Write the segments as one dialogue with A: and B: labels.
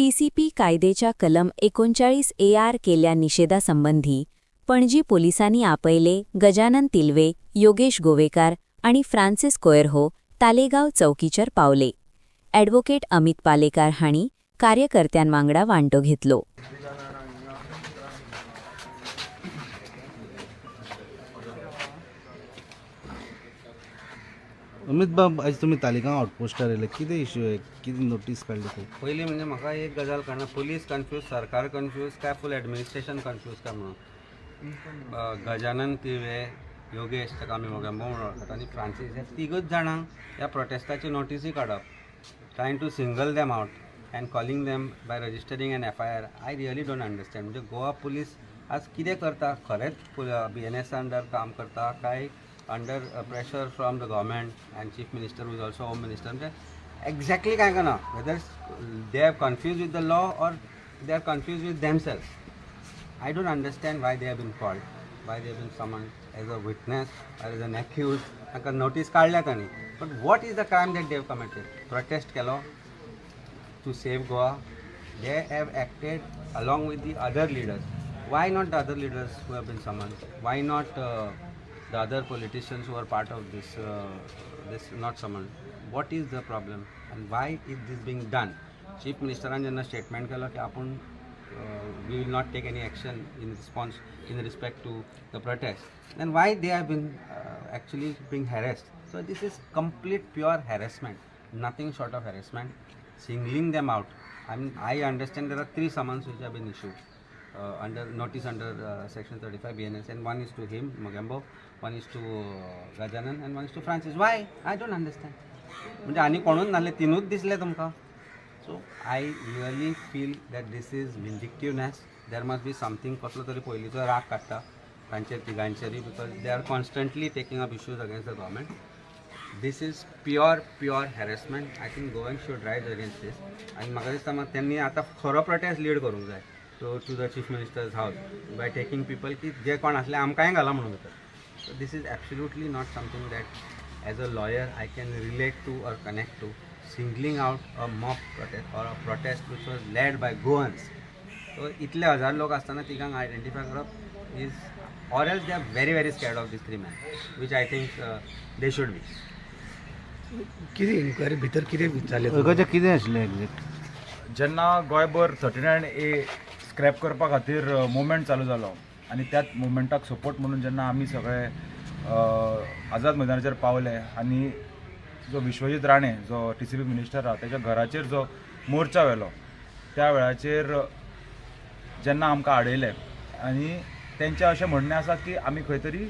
A: TCP कायदेच्या कलम 39 AR केल्या निषेधासंबंधी पणजी पोलिसांनी आपयले गजानन तिल्वे, योगेश गोवेकार आणि फ्रान्सिस कोयर्हो तालेगाव चौकीचेर पावले. ॲडव्होकेट अमित पालेकार हांणी कार्यकर्त्यांवांगडा वांटो घेतलो.
B: अमित बाब, आज तुम्ही तालिगांव आउटपोस्टार आयले, कितें इश्यू आहे, कितें नोटीस काडली ते?
C: पयलीं म्हणजे म्हाका एक गजाल कळना, पुलीस कन्फ्यूज, सरकार कन्फ्यूज काय फूल एडमिनिस्ट्रेशन कन्फ्यूज काय म्हणून. गजानन तिळवे, योगेश ताका आमी मोगेंबो म्हणून वळखतात आनी फ्रांसीस, ह्या तिगूच जाणांक ह्या प्रोटेस्टाची नोटीसी काडप, trying to single them out and calling them by registering an FIR. I really don't understand. म्हणजे गोवा पुलीस आज कितें करता? खरेंच BNS अंडर काम करता काय under pressure from the government and chief minister who is also home minister? म्हणजे exactly काय करना, whether they are confuse with the law or they are confuse with themselves. I don't understand why they have been called, why they have been summoned as a witness or as an accused. तांकां notice काडल्या तांणी, but what is the crime that they have committed? Protest केलो to save Goa. They have acted along with the other leaders. Why not the other leaders who have been summoned? Why not the other politicians who are part of this not summoned? What is the problem and why is this being done? Chief Minister जेन्ना statement केलो की आपूण we will not take any action in response in respect to the protest, and why they have been actually being harassed. So this is complete pure harassment, nothing short of harassment, singling them out. I understand there are 3 summons which have been issued under notice under section 35 BNS, and one is to him Mogambo, one is to Gajanan, and one is to Francis. Why? I don't understand. म्हणजे आनी कोणूच नासले, तीनूच दिसले तुमकां. So I really feel that this is vindictiveness. There must be something, कसलो तरी पयलींचो राग काडटा तांचेर तिगांचेरी, because they are constantly taking up issues against the government. This is pure harassment. I think Goans should rise against this. आणि म्हाका दिसता मग त्यांनी आता खरो प्रोटेस्ट लीड करूंक जाय to the chief minister's house by taking people की जे कोण असले आमकांय घाला म्हणून भितर. So this is absolutely not something that as a lawyer I can relate to or connect to. Singling out a mob protest or a protest which was led by Goans. So इतले हजार लोक असताना तिकांक identify करप is, or else they are very scared of these 3 men, which I think they should be.
D: कितें inquiry भितर कितें जालें?
B: अगोचें कितें आशिल्लें एग्जॅक्ट?
E: जेन्ना गोंयभर 39A स्क्रॅप करपा खातीर मुवमेंट चालू जालो आनी त्याच मुवमेंटाक सपोर्ट म्हणून जेन्ना आमी सगळे आझाद मैदानाचेर पावले आनी जो विश्वजीत राणे जो TCP मिनिस्टर आहा त्याच्या घराचेर जो मोर्चा व्हेलो, त्या वेळाचेर जेन्ना आमकां आडयले आनी तेंचें अशें म्हणणें आसा की आमी खंय तरी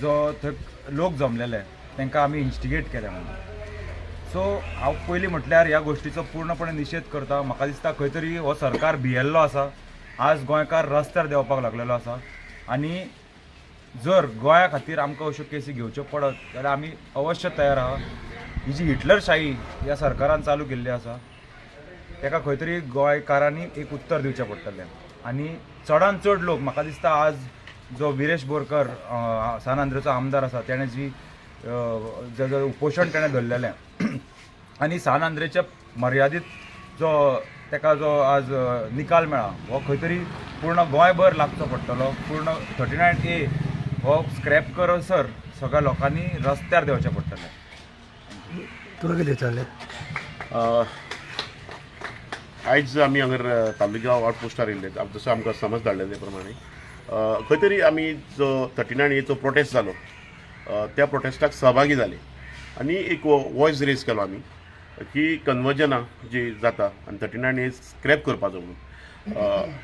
E: जो थंय लोक जमलेले तांकां आमी इन्स्टिगेट केले म्हणून. सो हांव पयलीं म्हटल्यार ह्या गोश्टीचो पूर्णपणे निशेध करता. म्हाका दिसता खंय तरी हो सरकार भियेल्लो आसा. आज गोंयकार रस्त्यार देंवपाक लागलेलो आसा आनी जर गोंया खातीर आमकां अश्यो केसी घेवच्यो पडत जाल्यार आमी अवश्य तयार आहा. ही जी हिटलरशाही ह्या सरकारान चालू केल्ली आसा ताका खंय तरी गोंयकारांनी एक उत्तर दिवचें पडटलें. आनी चडांत चड लोक म्हाका दिसता आज जो विरेश बोरकर सान आंध्रेचो आमदार आसा तेणें जी जो उपोशण तेणें धरलेलें आनी सान आंध्रेच्या मर्यादीत जो ताका जो आज निकाल मेळ्ळा हो खंय तरी पूर्ण गोंयभर लागचो पडटलो. पूर्ण 39A हो स्क्रॅप करसर सगळ्या लोकांनी रस्त्यार देंवचें पडटलें.
D: तुका कितें जालें?
F: आयज आमी हांगर तालुका आउटपोस्टार येयल्ले, जसो आमकां समज धाडले ते प्रमाणे खंय तरी आमी जो 39A प्रोटेस्ट जालो त्या प्रोटेस्टाक सहभागी जाले आनी एक वॉयस रेज केलो आमी की कन्वर्जनां जी जाता आनी 39A स्क्रॅप करपाचो म्हणून.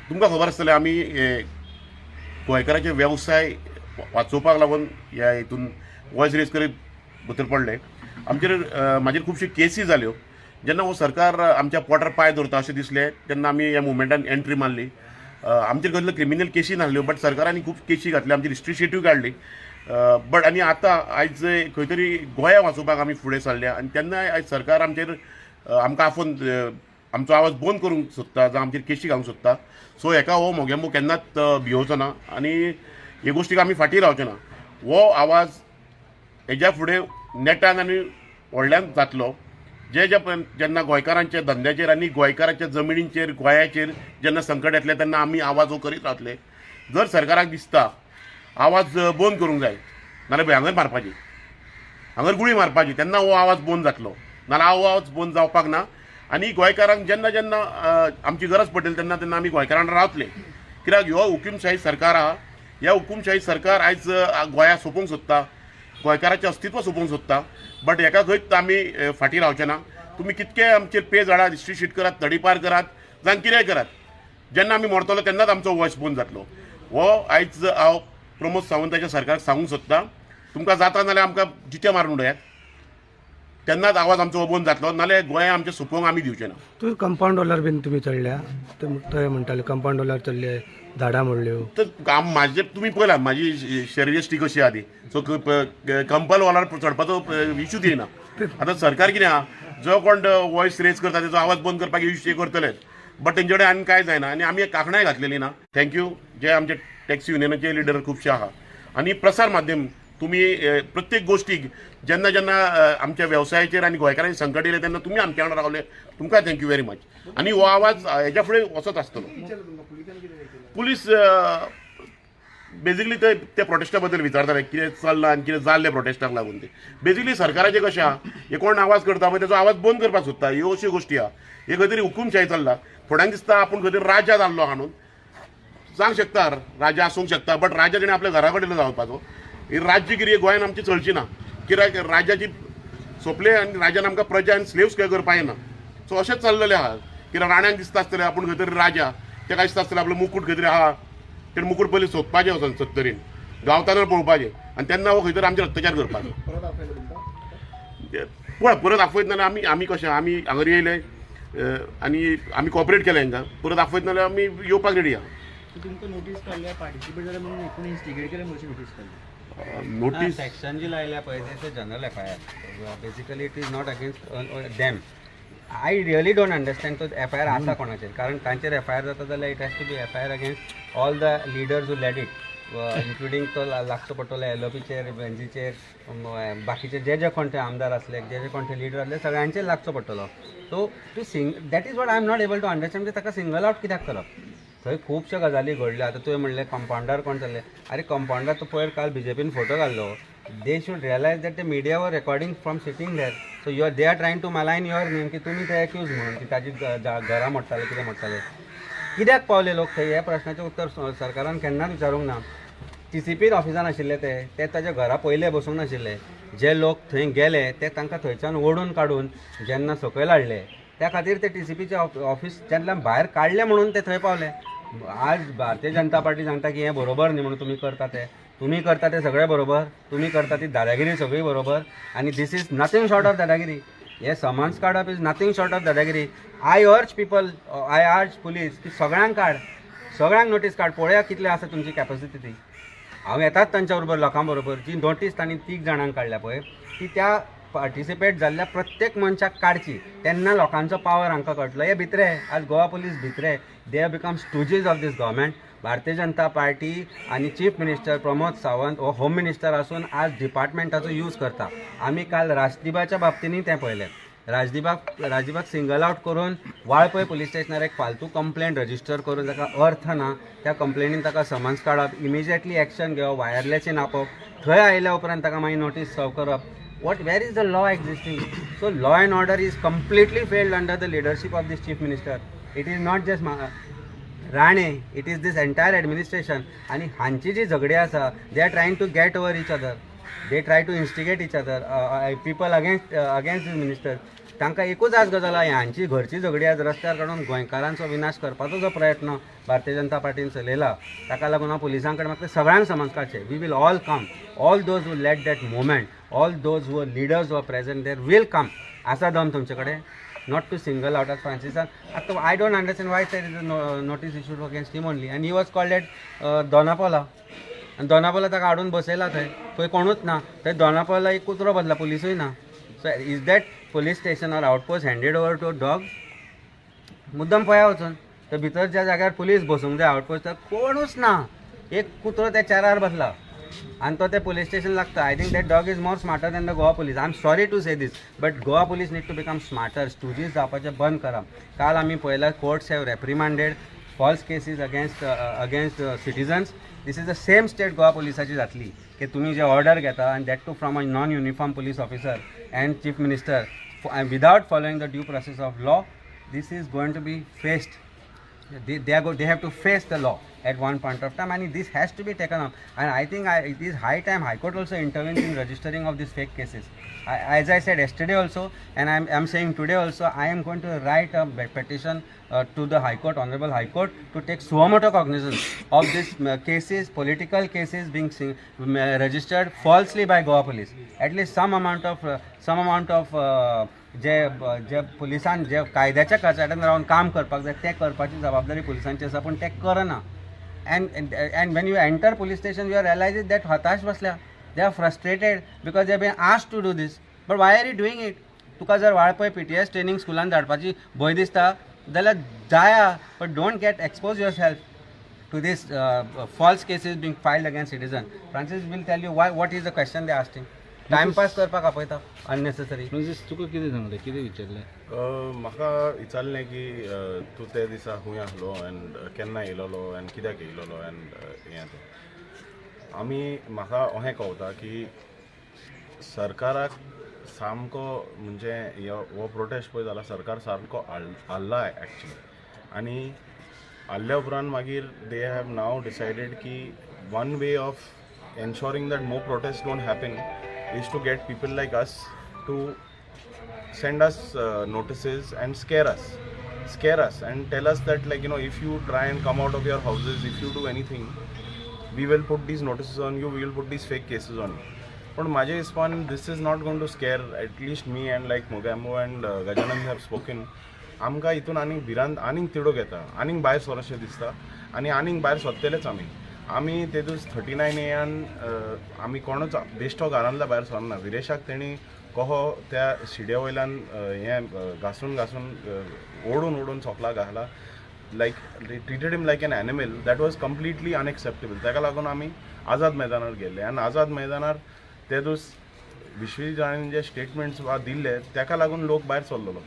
F: तुमकां खबर आसतलें आमी गोंयकाराचे वेवसाय वाचोवपाक लागून ह्या हितून वॉयस रेज करीत भितर पडले. म्हाजेर खुबश्यो केसी जाल्यो. जेन्ना हो सरकार आमच्या पोटार पांय दवरता अशें दिसलें तेन्ना आमी ह्या मुवमेंटान एंट्री मारली. आमचेर कसल्यो क्रिमिनल केसी नासल्यो, बट सरकारांनी खूब केसी घातल्यो, आमची रिस्ट्रिक्टिव्ह काडली. बट आनी आतां आयज खंय तरी गोंया वाचोवपाक आमी फुडें सरल्या आनी तेन्ना आयज सरकार आमचेर आमकां आफोवन आमचो आवाज बंद करूंक सोदता जावं आमचेर केसी घालूंक सोदता. सो हेका हो मोगेंबो केन्नाच भिवचो ना आनी हे गोश्टीक आमी फाटीं रावचे ना. हो आवाज हेज्या फुडें नेटान आनी व्हडल्यान जातलो जेन्ना गोंयकारांच्या धंद्याचेर आनी गोंयकारांच्या जमिनींचेर गोंयाचेर जेन्ना संकट येतले तेन्ना आमी आवाज हो करीत रावतले. जर सरकाराक दिसता आवाज बंद करूंक जाय नाल्यार हांगर मारपाची, हांगर गुळी मारपाची, तेन्ना हो आवाज बंद जातलो. नाल्यार हो आवाज बंद जावपाक ना. आनी गोंयकारांक जेन्ना जेन्ना आमची गरज पडटली तेन्ना तेन्ना आमी गोंयकारांक रावतले. कित्याक हो हुकुमशाही सरकार आहा, ह्या हुकुमशाही सरकार आयज गोंया सोंपोवंक सोदता, गोंयकाराचें अस्तित्व सोंपोवंक सोदता. बट हेका खंयच आमी फाटीं रावचे ना. तुमी कितके आमचेर पेज हाडात, हिस्ट्री शीट करात, तडीपार करात, जावं कितेंय करात, जेन्ना आमी मरतलो तेन्नाच आमचो वॉयस बंद जातलो. हो आयज हांव प्रमोद सावंताच्या सरकाराक सांगूंक सोदतां, तुमकां जाता नाल्यार आमकां जिते मारून उडयात, तेन्नाच आवाज आमचो बंद जातलो, नाल्यार गोंय आमचें सोंपोवंक आमी दिवचे ना.
D: तूं कंपाऊंड वॉलार बीन तुमी चडल्या, थंय म्हणटाले कंपाऊंड वॉलार चडले, झाडां मोडल्यो.
F: तर म्हाजे तुमी पळयला म्हाजी शरीरयश्टी कशी आहा ती. सो कंपल वॉलार चडपाचो इशू दिना. आतां सरकार कितें आहा, जो कोण वॉयस रेज करता तेजो आवाज बंद करपाक इशू करतलेच. बट तेंचे कडेन आनी कांय जायना आनी आमी कांकणाय घातलेली ना. थँक्यू जे आमचे टॅक्सी युनियनाचे लिडर खुबशे आहा आनी प्रसार माध्यम तुमी प्रत्येक गोष्टीक जेन्ना जेन्ना आमच्या वेवसायाचेर आनी गोंयकारांचे संकट येयलें तेन्ना तुमी आमचे वांगडा रावले. तुमकां थँक्यू व्हेरी मच. आनी हो आवाज हेच्या फुडें वचत आसतलो. पुलीस बेजिकली ते प्रोटेस्टा बद्दल विचारताले कितें चल्लां आनी कितें जाल्लें प्रोटेस्टाक लागून. ते बेजिकली सरकाराचें कशें आहा, हे कोण आवाज करता पळय तेजो आवाज बंद करपाक सोदता, ह्यो अश्यो गोश्टी आहा. हे खंय तरी हुकुमशाही चल्ला. थोड्यांक दिसता आपूण खंय तरी राजा जाल्लो हाणून, जावंक शकता राजा आसूंक शकता, बट राजा तेणें आपल्या घरा कडेन जावपाचो. ही राज्यगिरी गोंयान आमची चलची ना. कित्याक राजाची सोंपले आनी राजान आमकां प्रजा आनी स्लेव्स काय करपा येना. सो अशेंच चल्लेलें आहा. कित्याक राण्याक दिसता आसतलें आपूण खंय तरी राजा, तेका दिसता आसतलें आपलो मुकूट खंय तरी आहा, तेणें मुकूट पयलीं सोदपाचें वचून सत्तरीन गावताना पळोवपाचें आनी तेन्ना हो खंय तरी आमचेर अत्याचार करपाचो. पळय परत आफयत नाल्यार आमी कशें आमी हांगर येयले आनी आमी कॉपरेट केलें हांकां. परत आफयत नाल्यार आमी येवपाक रेडी आहा.
G: तुमकां नोटीस काडल्या पार्टिसिपेट जाल्यार म्हणून एकूण इन्स्टिगेट केलें म्हणून नोटीस काडली.
F: नोटीस
C: सेक्शन जी लायल्या पळय ते general FIR. Basically it is not against them. I really don't understand तो एफआयआर आसा कोणाचेर, कारण तांचेर एफआयआर जाता जाल्यार it has to be FIR against all the leaders who led it, including तो लागचो पडटलो एलओपीचेर, बेंजीचेर, बाकीचे जे कोण ते आमदार असले, जे कोण ते लिडर असले, सगळ्यांचेर लागचो पडटलो. So to that is what I am not able to understand. ताका सिंगल आउट कित्याक करप. थंय खुबश्यो गजाली घडल्यो. आतां तुवें म्हणलें कंपाउंडर कोण जाल्ले. अरे कंपाउंडर तो पयर काल बीजेपीन फोटो घाल्लो. They should realise that the media were recording from sitting there. So they are trying to malign your name की तुमी ते एक्यूज म्हणून की ताजी घरां मोडटाले कितें मोडटाले. कित्याक पावले लोक थंय, ह्या प्रश्नाचें उत्तर सरकारान केन्नाच विचारूंक ना. TCP ऑफिसान आशिल्ले ते ताच्या घरा पयले बसूंक नाशिल्ले. जे लोक थंय गेले ते तांकां थंयच्यान ओडून काडून जेन्ना सकयल हाडले त्या खातीर ते TCPचे ऑफिस जेन्ना भायर काडले म्हणून ते थंय पावले. आज भारतीय जनता पार्टी सांगता की हें बरोबर न्ही म्हणून तुमी करता ते सगळें बरोबर, तुमी करता ती दादागिरी सगळी बरोबर. आनी this is nothing short of दादागिरी. हे समन्स काडप इज नथींग शॉर्ट ऑफ दादागिरी. आय अर्ज पुलीस की सगळ्यांक काड, सगळ्यांक नोटीस काड, पळया कितले आसा तुमची कॅपॅसिटी ती. हांव येतात तांच्या बरोबर लोकां बरोबर. जी नोटीस तांणी 3 जाणांक काडल्या पळय ती त्या पार्टिसिपेट जाल्ल्या प्रत्येक मनशाक काडची. तेन्ना लोकांचो पावर हांकां कळटलो. हे भित्रे आज गोवा पुलीस भित्रे, they have become stooges of this government. Bharatiya Janata Party आणि चीफ मिनिस्टर प्रमोद सावंत हो होम मिनिस्टर असून आज डिपार्टमेंटाचो यूज करता. आमी काल राजदीपाच्या बाबतींनी तें पळयलें. राजदीपाक सिंगल आउट करून वाळपय पुलीस स्टेशनार एक फालतू कंप्लेंट रजिस्टर करून जाका अर्थ ना त्या कंप्लेनीन ताका समन्स काडप, इमिजिएटली एक्शन घेवप, वायरलेसीन आपप, थंय आयल्या उपरांत ताका मागीर नोटीस सर्व करप. where is the law existing? So law and order is completely failed under the leadership of this chief minister. It is not just Rane, it is this entire administration. आणि हांची जी झगडी आसा, they are trying to get over each other. They try to instigate each other, people against this minister. तांकां एकूच आज गजाल आहा, हांची घरची झगडी आज रस्त्यार काडून गोंयकारांचो विनाश करपाचो जो प्रयत्न भारतीय जनता पार्टीन चलयला, ताका लागून हांव पुलिसां कडेन म्हाका सगळ्यांक समज काडचें. We will all come, all those who led that movement, all those who leaders who are present there will come. आसा दम तुमचे कडेन, not to single out as Francis. I don't understand why there is a notice issued against him only, and he was called at Donapaula. And Donapaula ताका हाडून बसयला थंय कोणूच ना. थंय दोनापावला एक कुत्रो बसला, पुलिसूय ना. So is that police station or outpost handed over to dog? मुद्दम पळया वचून तर भितर ज्या जाग्यार पुलीस बसूंक जाय आउटपोस्ट कोणूच ना. एक कुत्रो त्या चॅरार बसला. आणि तो ते पोलीस स्टेशन लागता. I think that dog is more smarter than the Goa police. I am sorry to say this, but Goa police need to become smarter. Stooges जावपाचें बंद करा. काल आमी पळयलां courts have reprimanded false cases against citizens. This is the same state Goa पोलिसाची जातली की तुमी जे ऑर्डर घेता आनी that too from a non uniform police officer and chief minister without following the due process of law. This is going to be faced. They have to face the law at one point of time, and this has to be taken up. And I think it is high time High Court also intervenes in registering of these fake cases. As I said yesterday also, and I'm saying today also, I am going to write a petition to the High Court, Honorable High Court, to take suo cognizance of these cases, political cases being registered falsely by Goa police. At least some amount of जे पुलिसान जे कायद्याच्या कचाट्यान रावन काम करपाक जाय ते करपाची जबाबदारी पुलिसांची आसा, पूण ते करना. And when you enter police station, you realize that हताश बसल्या. They are frustrated because they have been asked to do this. But why are you doing it? तुका जर वाळपय PTS ट्रेनिंग स्कुलान धाडपाची भंय दिसता जाल्यार जाया, but don't get expose yourself to this false cases being filed against citizen. Francis will tell you what is the question they asked him. Timepass करपाक आपयता unnecessary.
B: म्हणजे तुका कितें सांगलें, कितें विचारलें?
H: म्हाका विचारलें की तूं ते दिसा खूंय आसलो एंड केन्ना येयलोलो एंड कित्याक येयलोलो एंड हें तें. म्हाका अहें कळटा की सरकाराक सामको म्हणजे हो प्रोटेस्ट पळय जाला सरकार सारको हाल्ला एक्चुली. आनी हाल्ल्या उपरांत मागीर दे हॅव नाव डिसायडेड की one way of ensuring that more protests don't happen is to get people like us to send us notices and scare us and tell us that, like, you know, if you try and come out of your houses, if you do anything, we will put these notices on you, we will put these fake cases on you. But माझे हिसपान this is not going to scare at least me, and like Mogambo and Gajanan have spoken. आमकां हितून आनीक भिरांत आनीक तिडोक येता, आनीक भायर सोरशें दिसता आनी आनीक भायर सोदतेलेच आमी ते दीस 39A आमी कोणूच बेश्टो घरांतल्या भायर सरना. विरेशाक तेणी कहो त्या शिड्या वयल्यान हें घासून ओडून सोकला घाला, like treated him like an animal. That was completely unacceptable. ताका लागून आमी आझाद मैदानार गेल्ले आनी आझाद मैदानार ते दीस विश्वजीत राणेन जे स्टेटमेंट्स दिल्ले ताका लागून लोक भायर सरलेलो.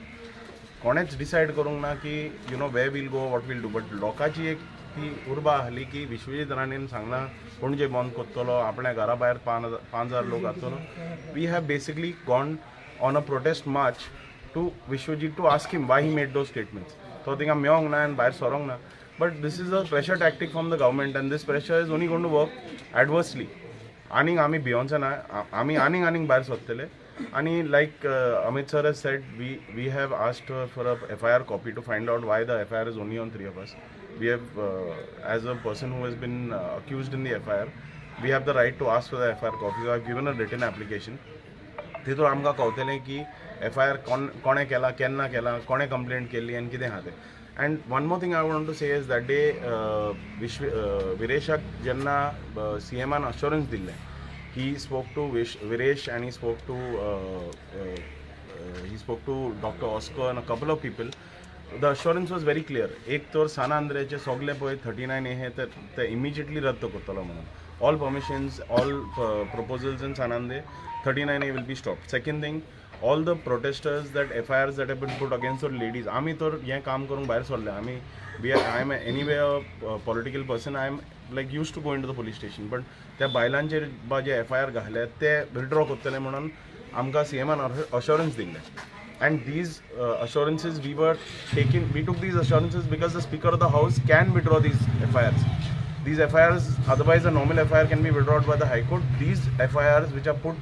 H: कोणेच डिसायड करूंक ना की you know we will go, what will do. But लोकांची एक ती उर्बा आहली की विश्वजीत राणेन सांगला पणजे बंद करतलो, आपल्या घरा भायर 5,000 लोक घातलो. We have basically gone on a protest march to Vishwajit to ask him why he made those statements. तो थिंगा मेळोंक ना आनी भायर सरोंक ना. But this is a pressure tactic from the government and this pressure is only going to work adversely. आनीक आमी भियोंचे ना, आमी आनीक भायर सरतले. आणि like Amit sir has said, we have asked for a FIR copy to find out why the FIR is only on 3 of us. We have, as a person who has been accused in the FIR, we have the right to ask for the FIR copy. So I have given a written application. तितून आमकां कळटलें की FIR कोणे केला, केन्ना केला, कोणे complaint केल्ली आनी कितें आहा तें. And one more thing I want to say is that day विरेशाक जेन्ना CMान assurance दिल्लें, he spoke to Viresh and he spoke to Dr. Oscar and a couple of people. The assurance was very clear. एक तर साना आंद्रेचे सगळे पळय 39A हे ते immediately रद्द करतलो म्हणून. All permissions, all proposals in Sanande, 39A will be stopped. Second thing, all the protesters that FIRs that have been put against the ladies, आमी तर हें काम करूंक भायर सरले. I am anyway a political person. I am like used to go into the police station, but त्या बायलांचेर जे FIR घाले ते विड्रॉ करतले म्हणून आमकां CMान assurance दिल्ले. And these assurances we took these assurances because the Speaker of the House can withdraw these FIRs. These FIRs, otherwise a normal FIR can be withdrawn by the High Court. These FIRs which are put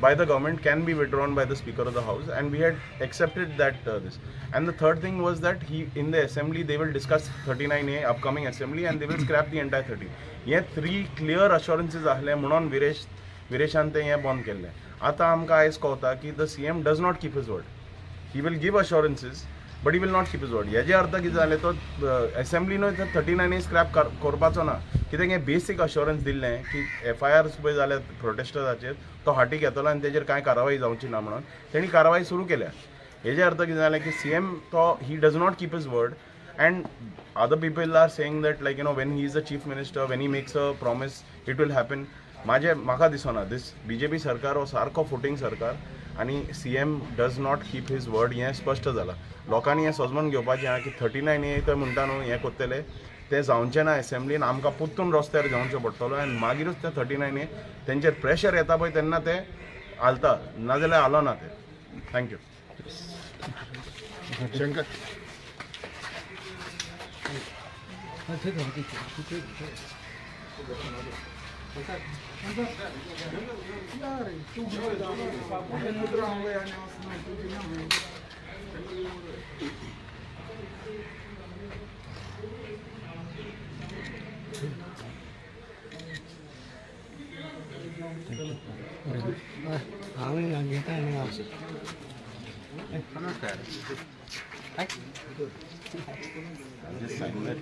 H: by the government can be withdrawn by the Speaker of the House, and we had accepted that this. And the third thing was that in the assembly they will discuss 39A upcoming assembly and they will scrap the entire 30. हे 3 clear assurances आहले म्हणून विरेशान ते हे बंद केल्ले. आतां आमकां आयज कळटा की the CM does not keep his word. He will give assurances, but he will not keep his word. हेजे अर्थ कितें जालें, तो असेंब्लीन 39A स्क्रॅप करपाचो ना. कित्याक हें बेसीक अश्योरन्स दिल्लें की FIRs पळय जाल्यार प्रोटेस्टर्साचेर तो हातीक येतलो आनी तेजेर कांय कारवाई जावची ना म्हणून तेणी कारवाई सुरू केल्या. हेजे अर्थ कितें जालें की CM तो he does not keep his word, and other people are saying that, like, you know, when he is the chief minister, when he makes a promise, it will happen. म्हाका दिसना दिस BJP सरकार हो सारको फुटींग सरकार आनी CM does not keep his word हें स्पश्ट जालां. लोकांनी हें समजून घेवपाचें आहा की 39A तो म्हणटा न्हू हें कोत्तले तें जावचें ना एसेंब्लीन आमकां पुत्तून रस्त्यार देंवचो पडटलो आनी मागीरूच तें 39A तेंचेर प्रेशर येता पळय तेन्ना ते हालता नाजाल्यार हालोना ते. थँक्यू.
D: आम्ही घेता
C: नमस्कार.
H: Just sign that.